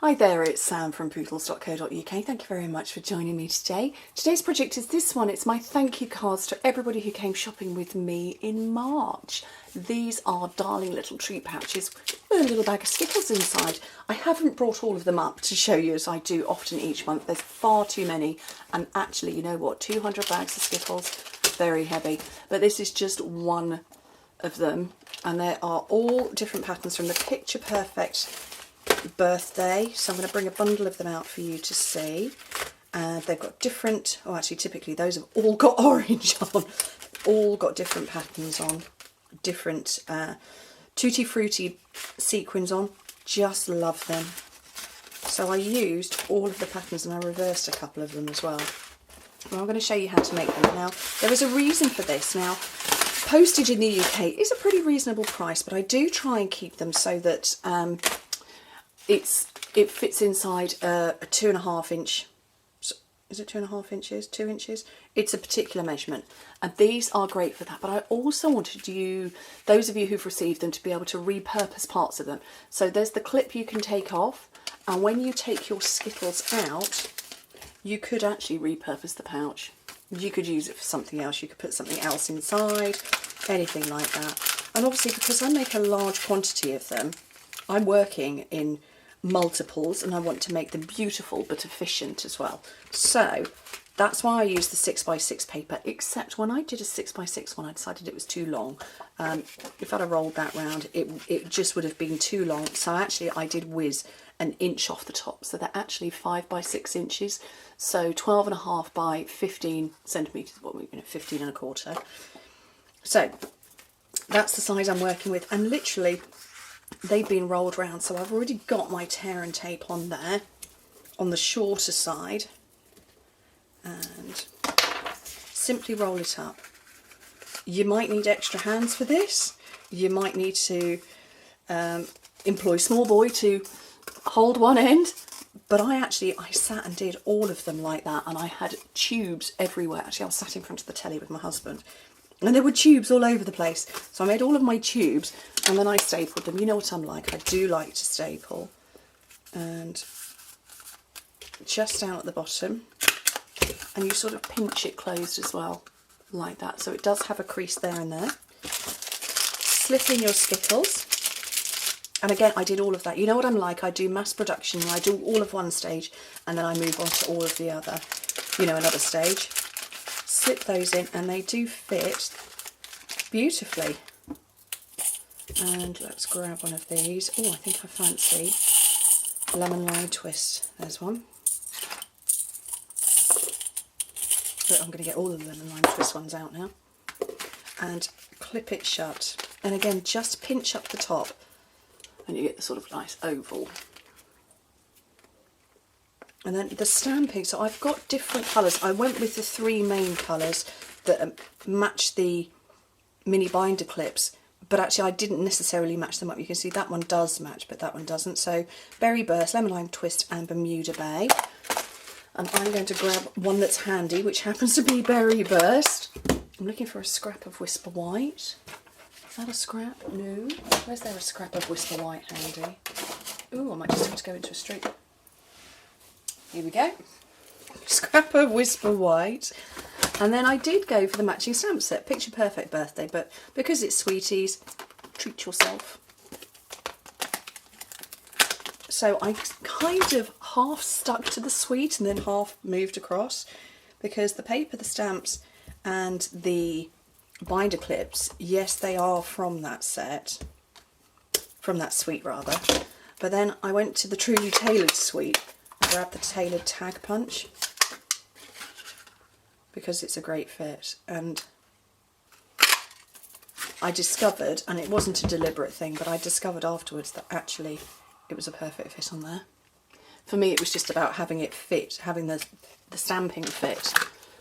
Hi there, it's Sam from poodles.co.uk. Thank you very much for joining me today. Today's project is this one. It's my thank you cards to everybody who came shopping with me in March. These are darling little treat pouches with a little bag of Skittles inside. I haven't brought all of them up to show you as I do often each month. There's far too many, and actually, you know what, 200 bags of Skittles, very heavy. But this is just one of them, and there are all different patterns from the Picture Perfect birthday, so I'm going to bring a bundle of them out for you to see. They've got different, oh actually typically those have all got orange on, all got different patterns on, different tutti frutti sequins on, just love them. So I used all of the patterns and I reversed a couple of them as well. Well, I'm going to show you how to make them. Now there is a reason for this. Now postage in the UK is a pretty reasonable price, but I do try and keep them so that it fits inside a 2.5 inch, is it 2.5 inches, 2 inches? It's a particular measurement, and these are great for that. But I also wanted you, those of you who've received them, to be able to repurpose parts of them. So there's the clip you can take off, and when you take your Skittles out, you could actually repurpose the pouch. You could use it for something else, you could put something else inside, anything like that. And obviously because I make a large quantity of them, I'm working in multiples and I want to make them beautiful but efficient as well. So that's why I use the 6x6 paper, except when I did a 6x6 one I decided it was too long. If I'd have rolled that round it just would have been too long, so actually I did whiz an inch off the top, so they're actually 5x6 inches, so 12.5 by 15 centimetres, 15.25. So that's the size I'm working with, and literally they've been rolled round, so I've already got my tear and tape on there on the shorter side, and simply roll it up. You might need extra hands for this, you might need to employ small boy to hold one end, but I sat and did all of them like that, and I had tubes everywhere. Actually I was sat in front of the telly with my husband and there were tubes all over the place, so I made all of my tubes and then I stapled them. You know what I'm like, I do like to staple. And just down at the bottom, and you sort of pinch it closed as well, like that, so it does have a crease there and there. Slip in your Skittles, and again I did all of that. You know what I'm like, I do mass production, I do all of one stage and then I move on to all of the other, you know, another stage. Slip those in and they do fit beautifully. And let's grab one of these. Oh, I think I fancy lemon lime twist. There's one. But I'm going to get all the lemon lime twist ones out now. And clip it shut. And again, just pinch up the top and you get the sort of nice oval. And then the stamping, so I've got different colours. I went with the 3 main colours that match the mini binder clips, but actually I didn't necessarily match them up. You can see that one does match, but that one doesn't. So Berry Burst, Lemon Lime Twist and Bermuda Bay. And I'm going to grab one that's handy, which happens to be Berry Burst. I'm looking for a scrap of Whisper White. Is that a scrap? No. Where's there a scrap of Whisper White handy? Ooh, I might just have to go into a street. Here we go, scrap of Whisper White. And then I did go for the matching stamp set, Picture Perfect Birthday, but because it's Sweeties, treat yourself. So I kind of half stuck to the sweet and then half moved across, because the paper, the stamps and the binder clips, yes they are from that set, from that suite rather, but then I went to the Truly Tailored suite. Grab the tailored tag punch because it's a great fit, and I discovered, and it wasn't a deliberate thing, but I discovered afterwards that actually it was a perfect fit on there. For me it was just about having it fit, having the stamping fit,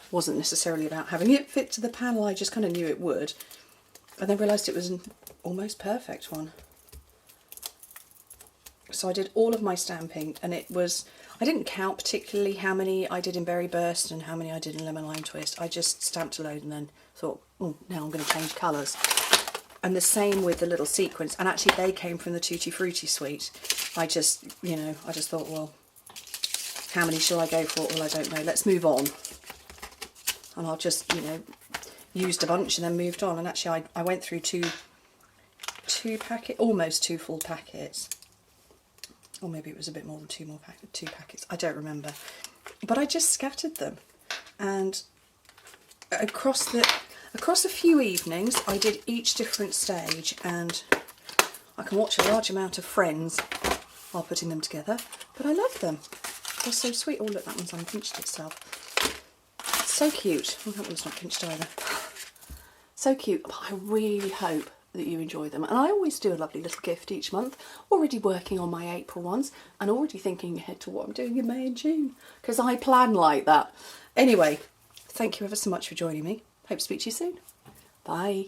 wasn't necessarily about having it fit to the panel. I just kind of knew it would, and then realised it was an almost perfect one. So I did all of my stamping, and it was, I didn't count particularly how many I did in Berry Burst and how many I did in Lemon Lime Twist. I just stamped a load and then thought, oh, now I'm going to change colours. And the same with the little sequins. And actually they came from the Tutti Frutti suite. I just thought, well, how many shall I go for? Well, I don't know. Let's move on. And I'll just, used a bunch and then moved on. And actually I went through almost two full packets. Or maybe it was a bit more than two packets. I don't remember. But I just scattered them. And across a few evenings, I did each different stage, and I can watch a large amount of Friends while putting them together, but I love them. They're so sweet. Oh look, that one's unpinched itself. So cute. Oh, that one's not pinched either. So cute. But I really hope that you enjoy them. And I always do a lovely little gift each month. Already working on my April ones, and already thinking ahead to what I'm doing in May and June, because I plan like that. Anyway, thank you ever so much for joining me. Hope to speak to you soon. Bye.